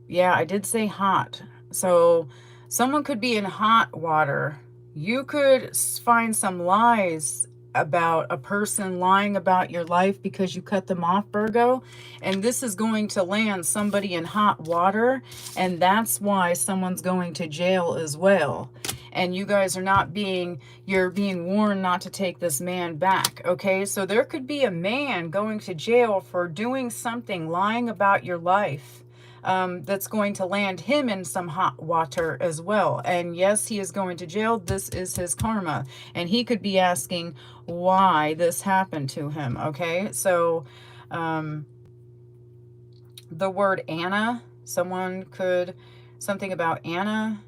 Yeah, I did say hot. So someone could be in hot water. You could find some lies about a person, lying about your life because you cut them off, Virgo. And this is going to land somebody in hot water. And that's why someone's going to jail as well. And you guys are not being, you're being warned not to take this man back. Okay, so there could be a man going to jail for doing something, lying about your life. That's going to land him in some hot water as well. And yes, he is going to jail. This is his karma. And he could be asking why this happened to him. Okay, so the word Anna, someone could, something about Anna.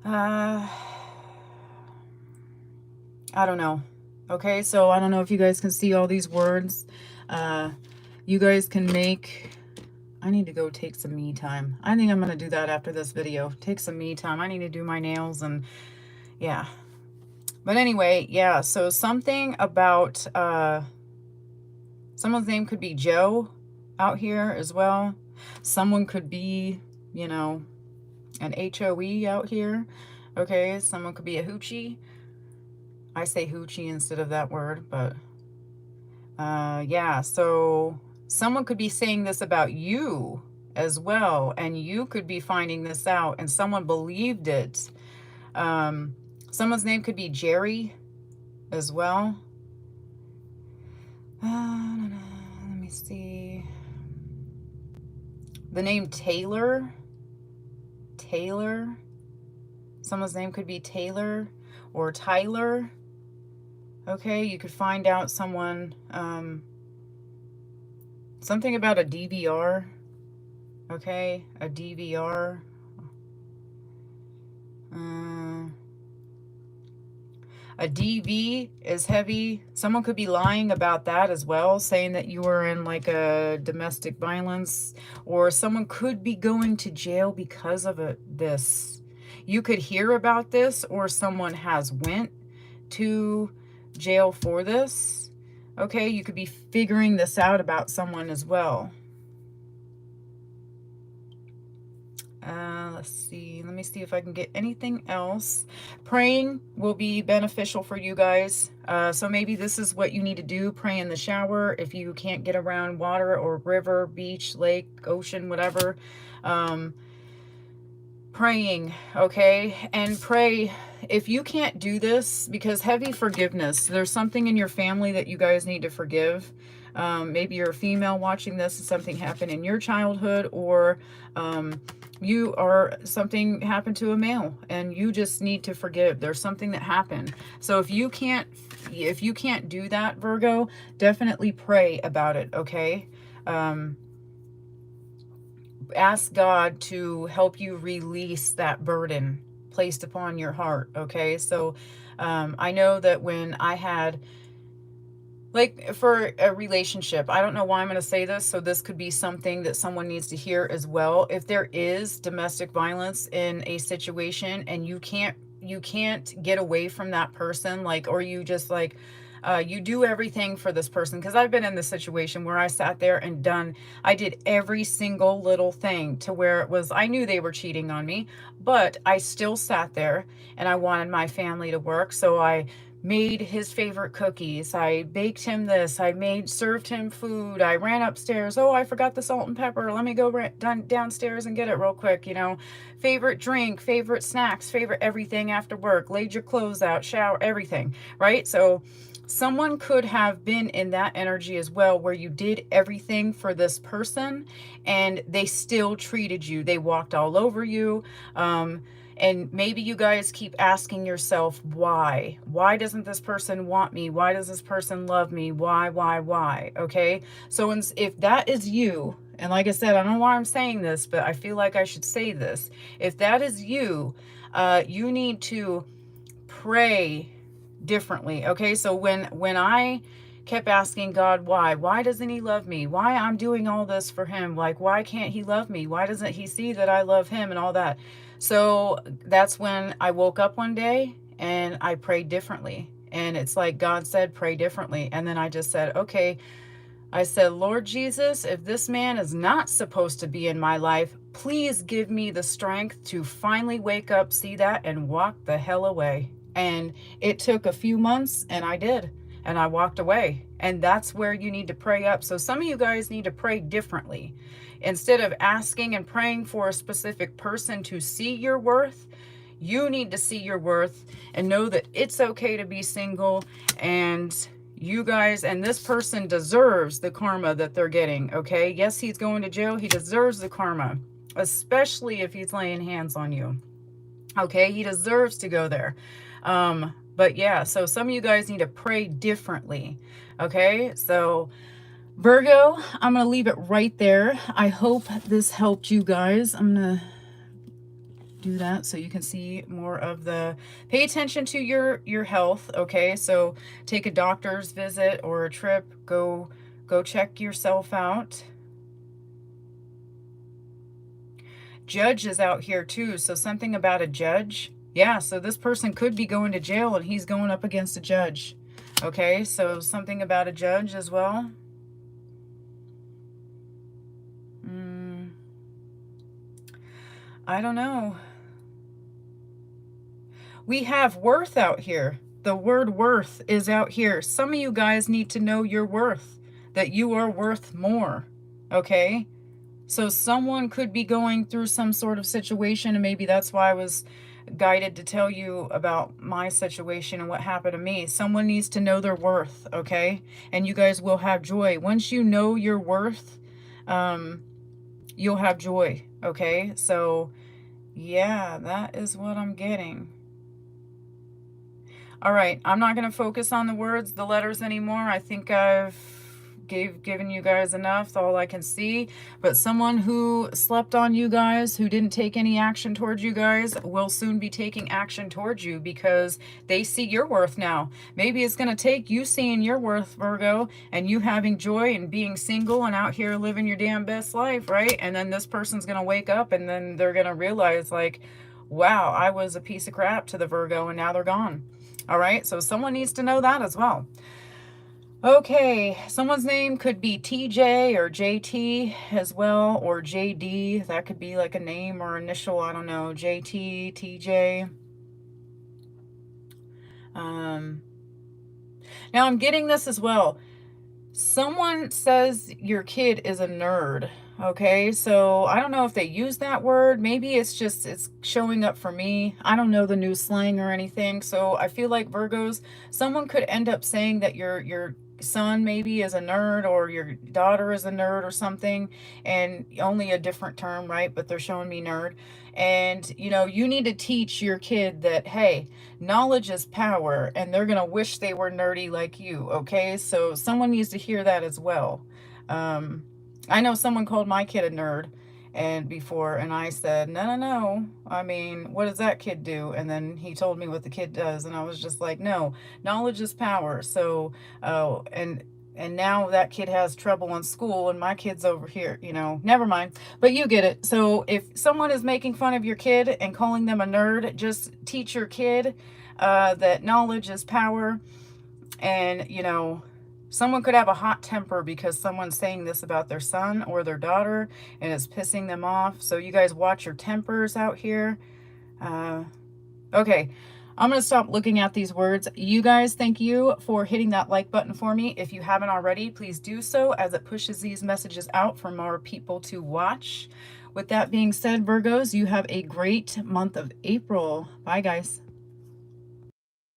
I don't know. Okay, so I don't know if you guys can see all these words. You guys can make, I need to go take some me time. I think I'm going to do that after this video. Take some me time. I need to do my nails and yeah. But anyway, yeah, so something about, someone's name could be Joe out here as well. Someone could be, you know, an HOE out here. Okay, someone could be a hoochie. I say hoochie instead of that word, but yeah, so someone could be saying this about you as well, and you could be finding this out and someone believed it. Someone's name could be Jerry as well. Let me see. The name Taylor. Someone's name could be Taylor or Tyler. Okay, you could find out someone, something about a DVR. Okay, a DVR. A DV is heavy. Someone could be lying about that as well, saying that you were in like a domestic violence, or someone could be going to jail because of this. You could hear about this, or someone has went to jail for this. Okay, you could be figuring this out about someone as well. Let's see. Let me see if I can get anything else. Praying will be beneficial for you guys. So maybe this is what you need to do. Pray in the shower if you can't get around water or river, beach, lake, ocean, whatever. Praying, okay? And pray if you can't do this, because heavy forgiveness. There's something in your family that you guys need to forgive. Maybe you're a female watching this and something happened in your childhood, or something happened to a male and you just need to forgive. There's something that happened. So if you can't do that, Virgo, definitely pray about it, okay? Ask God to help you release that burden placed upon your heart, okay? So I know that when I had, like, for a relationship, I don't know why I'm going to say this, so this could be something that someone needs to hear as well. If there is domestic violence in a situation and you can't get away from that person, like, or you just like, you do everything for this person, because I've been in this situation where I sat there and I did every single little thing to where it was, I knew they were cheating on me, but I still sat there and I wanted my family to work. So I made his favorite cookies. I baked him this. Served him food. I ran upstairs. Oh, I forgot the salt and pepper. Let me go downstairs and get it real quick. You know, favorite drink, favorite snacks, favorite everything after work. Laid your clothes out, shower, everything, right? So someone could have been in that energy as well, where you did everything for this person and they still treated you. They walked all over you. And maybe you guys keep asking yourself, why? Why doesn't this person want me? Why does this person love me? Why? Okay? So if that is you, and like I said, I don't know why I'm saying this, but I feel like I should say this. If that is you, you need to pray differently. Okay? So when I kept asking God, why doesn't he love me? Why I'm doing all this for him? Like, why can't he love me? Why doesn't he see that I love him and all that? So that's when I woke up one day and I prayed differently. And it's like God said, pray differently. And then I just said, okay, I said, Lord Jesus, if this man is not supposed to be in my life, please give me the strength to finally wake up, see that, and walk the hell away. And it took a few months, and I did. And I walked away. And that's where you need to pray up. So some of you guys need to pray differently. Instead of asking and praying for a specific person to see your worth, you need to see your worth and know that it's okay to be single, and you guys and this person deserves the karma that they're getting, okay? Yes, he's going to jail. He deserves the karma, especially if he's laying hands on you, okay? He deserves to go there. But yeah, so some of you guys need to pray differently, okay? So Virgo, I'm going to leave it right there. I hope this helped you guys. I'm going to do that so you can see more of the, pay attention to your health, okay? So take a doctor's visit or a trip. Go check yourself out. Judge is out here too, so something about a judge. Yeah, so this person could be going to jail and he's going up against a judge. Okay, so something about a judge as well. I don't know. We have worth out here. The word worth is out here. Some of you guys need to know your worth, that you are worth more, okay? So someone could be going through some sort of situation, and maybe that's why I was guided to tell you about my situation and what happened to me. Someone needs to know their worth, okay? And you guys will have joy. Once you know your worth, you'll have joy, okay? So, yeah, that is what I'm getting. All right, I'm not going to focus on the words, the letters anymore. I think I've given you guys enough, all I can see. But someone who slept on you guys, who didn't take any action towards you guys, will soon be taking action towards you because they see your worth now. Maybe it's going to take you seeing your worth, Virgo, and you having joy and being single and out here living your damn best life, right? And then this person's going to wake up and then they're going to realize, like, wow, I was a piece of crap to the Virgo and now they're gone. All right, so someone needs to know that as well. Okay, someone's name could be TJ or JT as well, or JD. That could be like a name or initial, I don't know, JT, TJ. Now I'm getting this as well. Someone says your kid is a nerd. Okay, so I don't know if they use that word. Maybe it's just, it's showing up for me. I don't know the new slang or anything. So I feel like Virgos, someone could end up saying that your son maybe is a nerd, or your daughter is a nerd or something, and only a different term, right? But they're showing me nerd. And you know, you need to teach your kid that, hey, knowledge is power, and they're gonna wish they were nerdy like you. Okay, so someone needs to hear that as well. I know someone called my kid a nerd and before, and I said, no, no, no, I mean, what does that kid do? And then he told me what the kid does, and I was just like, no, knowledge is power. So and now that kid has trouble in school, and my kid's over here, you know, never mind. But you get it. So if someone is making fun of your kid and calling them a nerd, just teach your kid that knowledge is power. And, you know, someone could have a hot temper because someone's saying this about their son or their daughter, and it's pissing them off. So you guys watch your tempers out here. Okay, I'm going to stop looking at these words. You guys, thank you for hitting that like button for me. If you haven't already, please do so, as it pushes these messages out for more people to watch. With that being said, Virgos, you have a great month of April. Bye, guys.